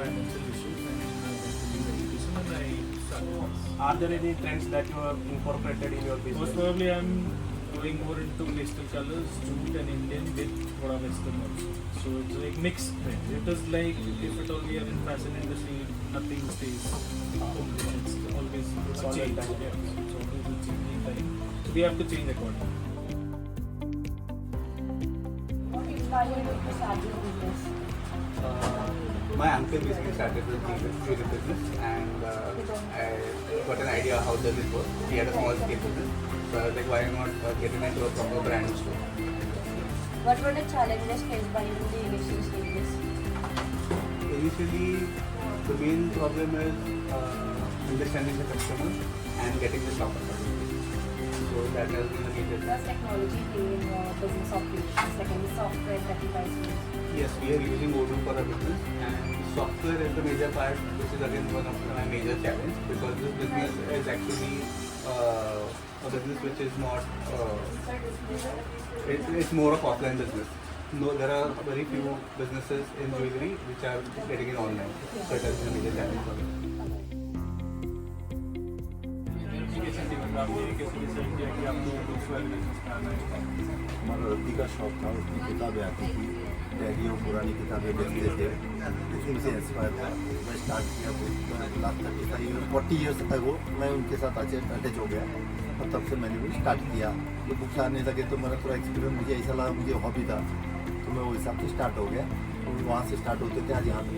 financial issues and I went to the education and I started. Are there any trends that you have incorporated in your Most business? probably I'm going more into pastel colors, jute and Indian with thoda western also. So it's like mixed trend. It is like if at all we are in fashion industry, nothing stays. It's always It's all change. the time. Yeah. It's always a changing time. So we have to change accordingly. What inspired you to start your business? My uncle basically started the jewelry business and I got an idea how does it work. He had a small scale business, so I was like, why not get it into a proper brand store? What were the challenges faced by you in the initial stages? Initially, the main problem is understanding the customer and getting the shop accepted. So that has been the major. Does technology play in business operations, like any software that you guys use? Yes, we are using Odoo for our business, and software is the major part, which is again one of my major challenge because this business is actually a business which is not. It's more of offline business. No, there are very few businesses in jewelry which are getting it online, so it has been a major challenge for me. हमारा रद्दी का shop था, उसमें किताबें आती थी, डायरियों पुरानी किताबें बेचते थे, उसी से इंस्पायर था। मैं स्टार्ट किया लास्ट 40 ईयर्स तक वो मैं उनके साथ अटैच हो गया और तब से मैंने भी स्टार्ट किया। ये बुक्स आने लगे तो मेरा थोड़ा एक्सपीरियंस मुझे ऐसा लगा, मुझे हॉबी था तो मैं वो हिसाब से स्टार्ट हो गया। तो वहाँ से स्टार्ट होते थे आज यहाँ तक।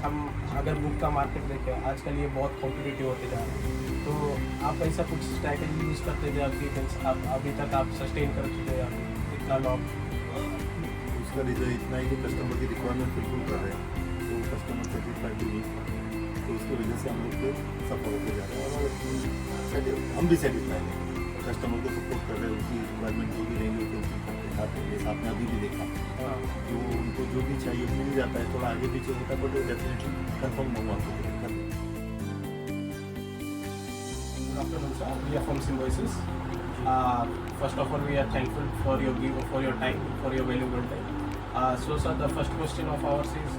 हम अगर बुक का मार्केट देखें आजकल ये बहुत कॉम्पिटिटिव होते जा रहे हैं, तो आप ऐसा कुछ स्ट्रैटेजी यूज़ करते थे आपकी आप अभी तक आप सस्टेन कर चुके हैं इतना लॉन्ग? उसका रीज़न इतना ही कि कस्टमर की रिक्वायरमेंट फुलफिल कर रहे हैं, तो कस्टमर सेटिस्फाइड हुई, तो उसकी वजह से हम लोग को सफल होते जा रहे हैं और हम भी सेटिस्फाइड हैं। कस्टमर को सपोर्ट कर रहे हैं, उनकी रिक्वायरमेंट जो भी रहेंगे उनको करते हैं। आपने अभी भी देखा तो उनको जो भी चाहिए मिल जाता है, थोड़ा आगे पीछे होता है बट वो डेफिनेटली कन्फर्म मंगवा सकते हैं। Good afternoon, sir. We are from Symbiosis. First of all, we are thankful for your time, for your valuable time. So, sir, the first question of ours is,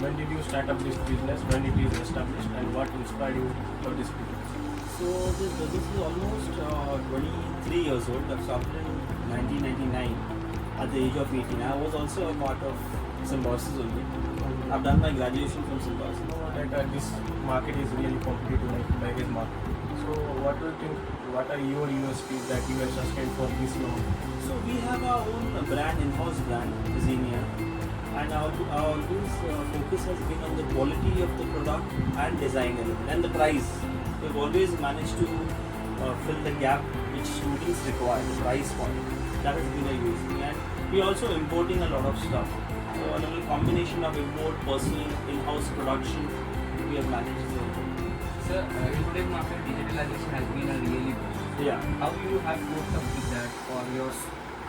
when did you start up this business? When it is established, and what inspired you for this business? So this business is almost 23 years old. I started in 1999 at the age of 18. I was also a part of Symbiosis only. I've done my graduation from Symbiosis. That this market is really competitive, like beverage market. So, what do you think? What are your USPs that you have sustained for this long? So we have our own brand, in-house brand, Xenia. And our always focus has been on the quality of the product and design element and the price. We've always managed to fill the gap which students require, the price point. That has been a USP. And we're also importing a lot of stuff. So a little combination of import, personal, in-house production, we have managed to. Sir, in today's market, digitalization has been a really big. Yeah. How you have coped up with that for your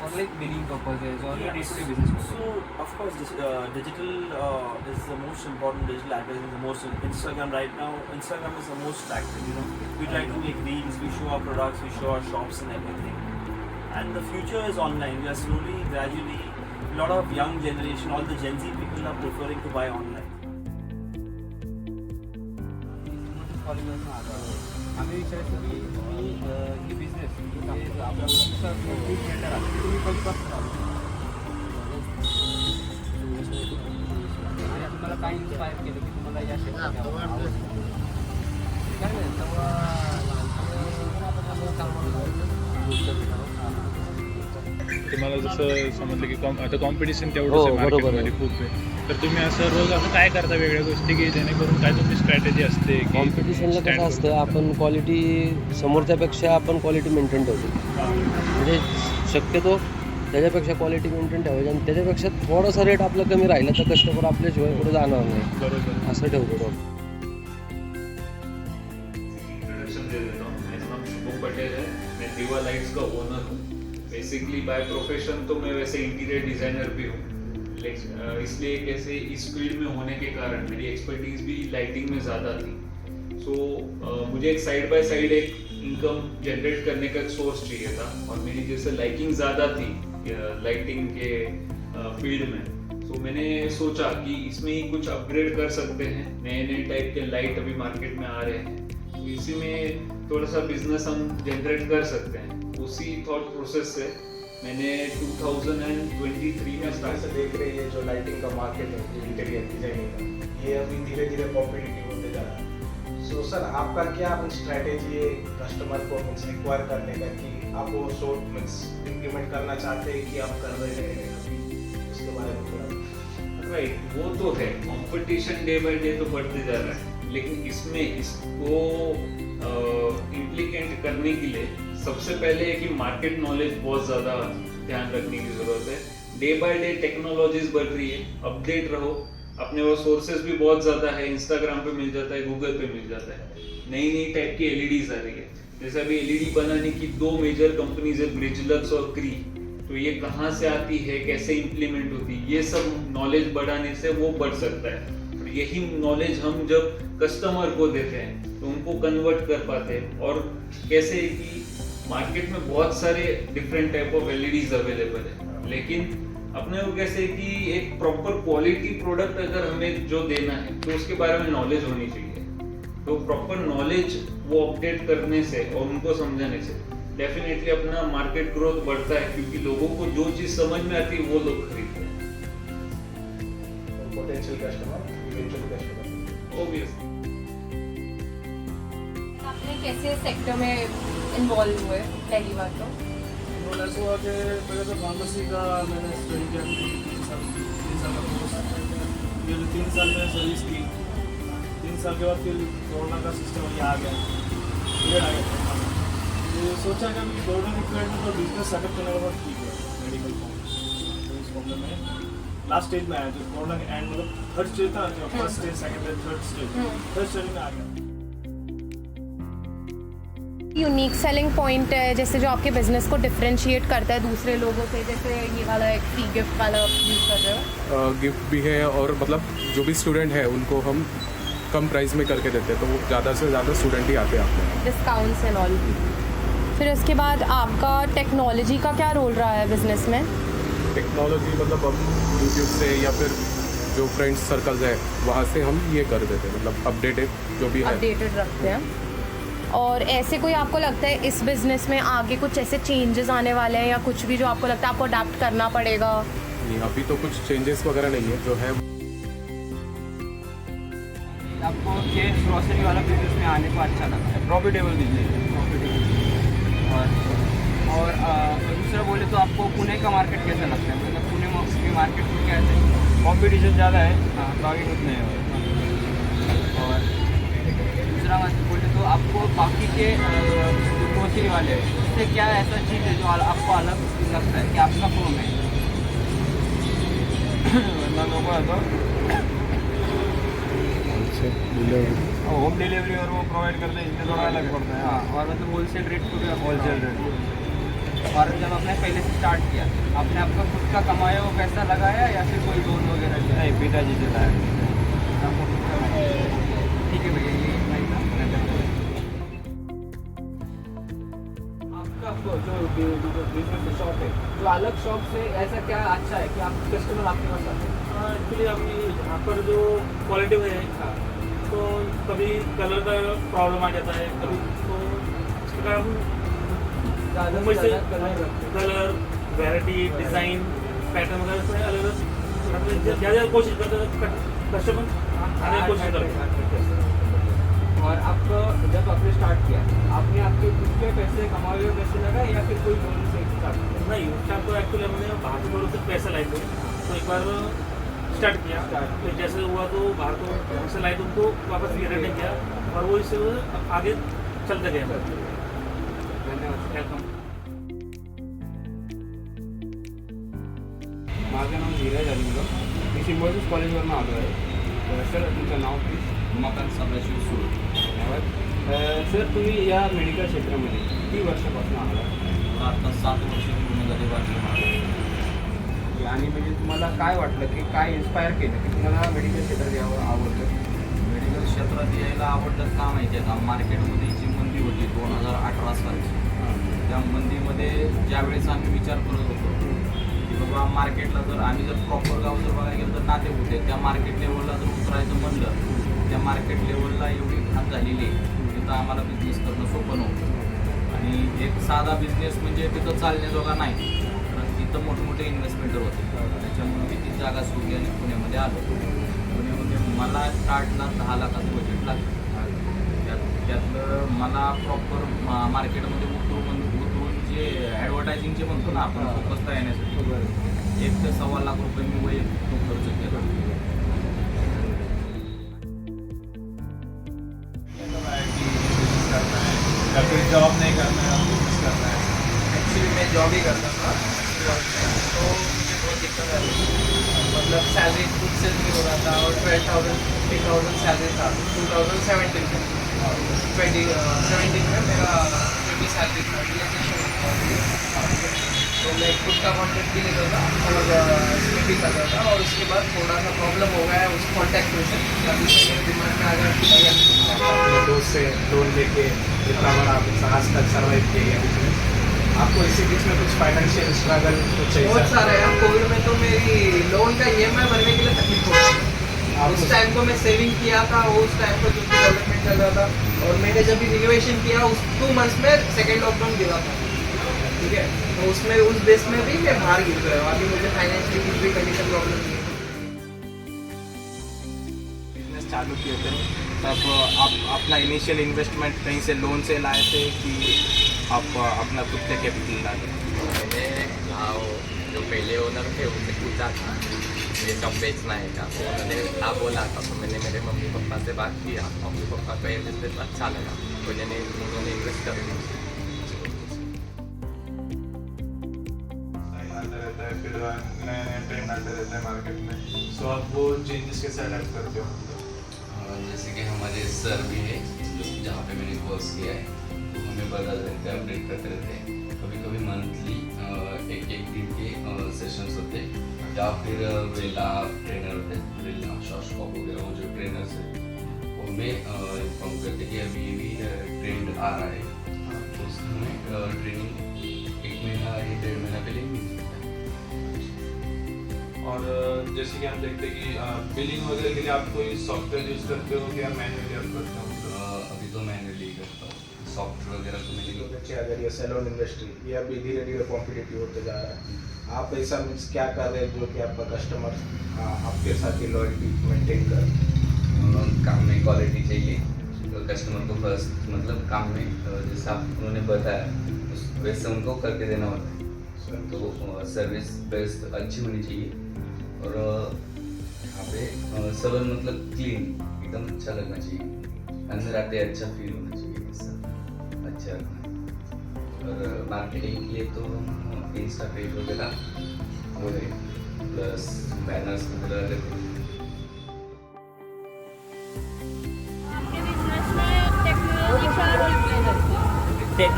for like billing purposes or your day-to-day business purposes? So, of course, digital is the most important. Digital advertising is the most. Instagram right now, Instagram is the most active. We try to make reels, we show our products, we show our shops and everything. And the future is online. We are slowly, gradually, a lot of young generation, all the Gen Z people are preferring to buy online. आम्ही विचारायचो की तुम्ही ही business आपला खूप gender आहे तुम्ही कधीपासून आणि तुम्हाला काय इन्स्पायर केलं की तुम्हाला या क्षेत्रात काय नाही तेव्हा तुम्हाला जसं समजलं की आता कॉम्पिटिशन तेवढंच आहे मार्केटमध्ये खूप आहे, तर तुम्ही असं रोज असं काय करता वेगळ्या गोष्टी की जेणेकरून काय तुमची स्ट्रॅटेजी असते? कॉम्पिटिशनला कसं असतं, आपण क्वालिटी समोरच्यापेक्षा आपण क्वालिटी मेंटेन ठेवतो. म्हणजे शक्यतो त्याच्यापेक्षा क्वालिटी मेंटेन ठेवायची आणि त्याच्यापेक्षा थोडासा रेट आपला कमी राहिला तर कस्टमर आपल्याशिवाय पुढे जाणार नाही. बरोबर. असं ठेवतो. इंट्रोडक्शन दे देता हूँ. मेरा नाम शुभम पटेल है. मैं दिवा लाइट्स का ओनर हूँ. बेसिकली बाय प्रोफेशन तो मैं वैसे इंटीरियर डिज़ाइनर भी हूँ, इसलिए कैसे इस फील्ड में होने के कारण मेरी एक्सपर्टीज़ भी लाइटिंग में ज़्यादा थी. सो मुझे एक साइड बाय साइड एक इनकम जनरेट करने का एक सोर्स चाहिए था और मेरी जैसे लाइकिंग ज़्यादा थी लाइटिंग के फील्ड में, सो तो मैंने सोचा कि इसमें ही कुछ अपग्रेड कर सकते हैं, नए नए टाइप के लाइट अभी मार्केट में आ रहे हैं, तो इसी में थोड़ा सा बिजनेस हम जनरेट कर सकते हैं। उसी थॉट प्रोसेस से मैंने 2023 में स्टार्ट से देख रहे हैं जो लाइटिंग का मार्केट है, इंटीरियर डिजाइनिंग का, ये अभी धीरे धीरे कॉम्पिटिटिव होते जा रहा है। सो सर आपका क्या स्ट्रैटेजी है कस्टमर को एक्वायर करने का, कि आप वो शॉर्ट इम्प्लीमेंट करना चाहते हैं कि आप कर रहे हैं अभी, उसके बारे में थोड़ा। राइट, वो तो है, कंपटीशन डे बाय डे तो बढ़ते जा रहा है, लेकिन इसमें इसको इम्प्लीमेंट करने के लिए सबसे पहले है कि मार्केट नॉलेज बहुत ज़्यादा ध्यान रखने की ज़रूरत है। डे बाय डे टेक्नोलॉजीज बढ़ रही है, अपडेट रहो। अपने वो सोर्सेज भी बहुत ज़्यादा है, इंस्टाग्राम पे मिल जाता है, गूगल पे मिल जाता है, नई नई टाइप की एलईडीज आ रही है। जैसे अभी एलईडी बनाने की 2 मेजर कंपनीज है, ब्रिजलक्स और क्री, तो ये कहाँ से आती है, कैसे इम्प्लीमेंट होती है, ये सब नॉलेज बढ़ाने से वो बढ़ सकता है। और यही नॉलेज हम जब कस्टमर को देते हैं तो उनको कन्वर्ट कर पाते हैं। और कैसे कि मार्केट में बहुत सारे different type of LEDs available है, लेकिन अपने को कैसे कि एक प्रॉपर क्वालिटी प्रोडक्ट अगर हमें जो देना है तो उसके बारे में नॉलेज होनी चाहिए। तो प्रॉपर नॉलेज वो अपडेट करने से और उनको समझाने से डेफिनेटली अपना मार्केट ग्रोथ बढ़ता है, क्योंकि लोगों को जो चीज समझ में आती है वो लोग खरीदते हैं। Potential customer, eventual customer, obviously. आपने कैसे सेक्टर में इन्वॉल्व हुए पहली बार तो? और ऐसा हुआ कि पहले तो फार्मेसी का मैंने स्टडी किया, 3 साल का कोर्स, फिर 3 साल मैंने सर्विस की। 3 साल के बाद फिर कोरोना का सिस्टम ये आ गया, पीरियड आ गया। तो सोचा कि अभी कोरोना के पीरियड में तो बिजनेस सेटअप करने का बहुत ठीक है, मेडिकल फॉर्म तो इस प्रॉब्लम में लास्ट स्टेज में आया, जो कोरोना के एंड मतलब थर्ड स्टेज था, जो first stage, second stage, third stage में आ गया। यूनिक सेलिंग पॉइंट है जैसे जो आपके बिजनेस को डिफरेंशिएट करता है दूसरे लोगों से, जैसे ये वाला एक फ्री गिफ्ट वाला यूज़ कर रहे हो? गिफ्ट भी है, और मतलब जो भी स्टूडेंट है उनको हम कम प्राइस में करके देते हैं, तो वो ज़्यादा से ज़्यादा स्टूडेंट ही आते हैं आपके डिस्काउंट्स एंड ऑल। फिर उसके बाद आपका टेक्नोलॉजी का क्या रोल रहा है बिजनेस में? टेक्नोलॉजी मतलब हम यूट्यूब से या फिर जो फ्रेंड्स सर्कल्स है वहाँ से हम ये कर देते हैं, मतलब अपडेटेड जो भी है अपडेटेड रखते हैं। और ऐसे कोई आपको लगता है इस बिज़नेस में आगे कुछ ऐसे चेंजेस आने वाले हैं, या कुछ भी जो आपको लगता है आपको अडाप्ट करना पड़ेगा? नहीं, अभी तो कुछ चेंजेस वगैरह नहीं है, जो है आपको ये ग्रोसरी वाला बिजनेस में आने को अच्छा लगा है, प्रॉफिटेबल बिजनेस है। और दूसरा बोले तो आपको पुणे का मार्केट कैसा लगता है? मतलब पुणे की मार्केट में क्या है, कॉम्पिटिशन ज़्यादा है, तो आगे कुछ नहीं है। और दूसरा बात बोले तो आपको बाकी के ग्रोसरी वाले उससे क्या ऐसा चीज़ है जो आपको अलग लगता है कि आपका फॉर्म है? होम डिलीवरी और वो प्रोवाइड करते हैं, इसमें थोड़ा अलग पड़ता है। हाँ, और मतलब होलसेल रेट को भी होलसेल रेट। और जब आपने पहले से स्टार्ट किया, आपने आपका खुद का कमाया वो पैसा लगाया या फिर कोई लोन वगैरह? नहीं, पिताजी से लाया। आपको खुद का ठीक है भैया, ये आपका जो बिजनेस शॉप है, तो अलग शॉप से ऐसा क्या अच्छा है कि आप कस्टमर आपके पास आते हैं? एक्चुअली आपकी यहाँ पर जो क्वालिटी है, तो कभी कलर का प्रॉब्लम आ जाता है, कभी तो इस प्रकार हम मुंबई से कलर, वैरायटी, डिज़ाइन, पैटर्न वगैरह थोड़े अलग ज़्यादा कोशिश करते हैं, कस्टमर आने की कोशिश करते हैं। और आपको जब आपने स्टार्ट किया, आपने आपके खुद के पैसे कमाए हुए पैसे लगाए या फिर कोई लोन से स्टार्ट किया? नहीं, उस टाइम तो एक्चुअली हमने बाहर से थोड़े से पैसे लाए थे, तो एक बार स्टार्ट किया, तो जैसे हुआ तो बाहर को पैसे लाए तो उनको वापस रिटर्न किया, और वो इससे आगे चलते गए। धन्यवाद, वेलकम। माझं नाव धीरज अलिंगम, मी सिम्बॉयसिस कॉलेजवरून आलो आहे। सर तुमचं नाव प्लीज? मकन सदाशिव सूर. धन्यवाद. सर तुम्ही या मेडिकल क्षेत्रामध्ये किती वर्षापासून आला? आता 7 वर्ष पूर्ण झाली वाटली. आणि म्हणजे तुम्हाला काय वाटलं की काय इन्स्पायर केलं की तुम्हाला मेडिकल क्षेत्रात यावं आवडलं? मेडिकल क्षेत्रात यायला आवडलं का माहिती आहे का, मार्केटमध्ये जी मंदी होती 2018 साली, त्या मंदीमध्ये ज्यावेळेस आम्ही विचार करत होतो की बाबा मार्केटला जर आम्ही जर प्रॉपर गाव जर बघायला गेलो तर नाते होते त्या मार्केट लेवलला जर उतरायचं म्हणलं त्या मार्केट लेवलला एवढी घात झालेली आहे तिथं आम्हाला बिझनेस करणं सोपं नव्हतं. आणि एक साधा बिझनेस म्हणजे तिथं चालण्याजोगा नाही, कारण तिथं मोठमोठे इन्व्हेस्टमेंटर होते. त्याच्यामुळे मी ती जागा सोडली आणि पुण्यामध्ये आलो. पुण्यामध्ये मला स्टार्टला 10 लाखाचं बजेट लागलं. त्यातलं मला प्रॉपर मार्केटमध्ये उतरून जे ॲडव्हर्टायझिंगचे म्हणतो ना आपण फोकसता येण्यासाठी 1 ते 1.25 लाख रुपये मी वैयक्तिक खर्च केला. या फिर जॉब नहीं करना है, बिजनेस करना है? एक्चुअली मैं जॉब ही करता था तो मुझे बहुत दिक्कत आ रही थी. मतलब सैलरी खुद से नहीं हो रहा था और 12,000 सैलरी था 2017 में. 2017 में मेरा जो भी सैलरी था तो मैं खुद का कॉन्ट्रैक्ट भी लेता था और इसमें भी करता था. और उसके बाद थोड़ा सा प्रॉब्लम हो गया उस कॉन्टैक्ट में से, तभी से मेरे दिमाग में आ गया अपने दोस्त से लोन लेके इतना बड़ा आज तक सर्वाइव किया बिजनेस. आपको इसी बीच में कुछ फाइनेंशियल स्ट्रगल कुछ बहुत सारे हैं. कोविड में तो मेरी लोन का EMI भरने के लिए तकलीफ हो गई. उस टाइम को मैं सेविंग किया था, उस टाइम पर जो डेवलपमेंट चल रहा था और मैंने जब भी रिनोवेशन किया उस 2 मंथ्स में सेकेंड लॉकडाउन गिरा था. ठीक है, तो उसमें उस बेस में भी मैं बाहर गिर गया. अभी मुझे फाइनेंशियली कुछ भी कंडीशन प्रॉब्लम नहीं है. बिजनेस चालू किए थे तब आप अपना इनिशियल इन्वेस्टमेंट कहीं से लोन से लाए थे कि आप अपना खुद के कैपिटल लाए? मैंने यहाँ जो पहले ओनर थे उनसे पूछा था ये जॉब बेचना है क्या, तो उन्होंने हाँ बोला था. तो मैंने मेरे मम्मी पापा से बात किया. मम्मी पापा को ये बिजनेस अच्छा लगा तो उन्होंने इन्वेस्ट कर दिया. रहता है, फिर नए नए ट्रेंड आते रहते हैं मार्केट में. सो आप वो चेंजेस कैसे अडेप्ट करते हो? जैसे कि हमारे सर भी है जहाँ पे मैंने कोर्स किया है, वो हमें बदल रहते हैं, अपडेट करते रहते हैं. कभी कभी मंथली 1-1 दिन के सेशंस होते हैं या फिर वेला ट्रेनर होते हैं, वेला शॉशकॉप वगैरह वो जो ट्रेनर्स हैं वो हमें इन्फॉर्म करते हैं कि अभी ये भी ट्रेंड आ रहा है. तो उसमें हमें ट्रेनिंग 1 महीना या 1.5 महीना पहले मिल सकता है. और जैसे कि हम देखते हैं कि बिलिंग वगैरह के लिए आप कोई सॉफ्टवेयर यूज़ करते हो या मैनुअली आप करते हो? अभी तो मैनुअली करता हूँ. सॉफ्टवेयर वगैरह तो मैंने बच्चे अगर ये सैलून इंडस्ट्री ये अभी धीरे धीरे कॉम्पिटिटिव होते जा रहा है. आप ऐसा मीन्स क्या कर रहे हैं जो कि आपका कस्टमर आपके साथ ही लॉयल्टी मेंटेन कर? काम में क्वालिटी चाहिए तो कस्टमर को फर्स्ट मतलब काम में जैसा उन्होंने बताया वैसे उनको करके देना होता है. तो सर्विस बेस्ट अच्छी होनी चाहिए और यहाँ पे सैलून मतलब क्लीन एकदम अच्छा लगना चाहिए. अंदर आते अच्छा फील होना चाहिए, सब अच्छा रखना. और मार्केटिंग के लिए तो इंस्टा पेज वगैरह प्लस बैनर्स वगैरह रहते हैं.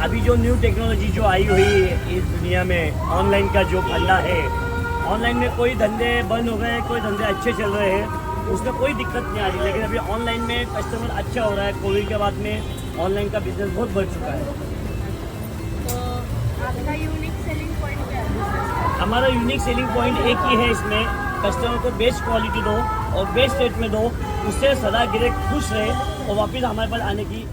अभी जो न्यू टेक्नोलॉजी जो आई हुई है इस दुनिया में, ऑनलाइन का जो फंडा है, ऑनलाइन में कोई धंधे बंद हो गए, कोई धंधे अच्छे चल रहे हैं, उसमें कोई दिक्कत नहीं आ रही. लेकिन अभी ऑनलाइन में कस्टमर अच्छा हो रहा है. कोविड के बाद में ऑनलाइन का बिजनेस बहुत बढ़ चुका है. तो आपका यूनिक सेलिंग पॉइंट क्या है? हमारा यूनिक सेलिंग पॉइंट एक ही है, इसमें कस्टमर को बेस्ट क्वालिटी दो और बेस्ट रेट में दो, उससे सदा ग्राहक खुश रहे और वापस हमारे पास आने की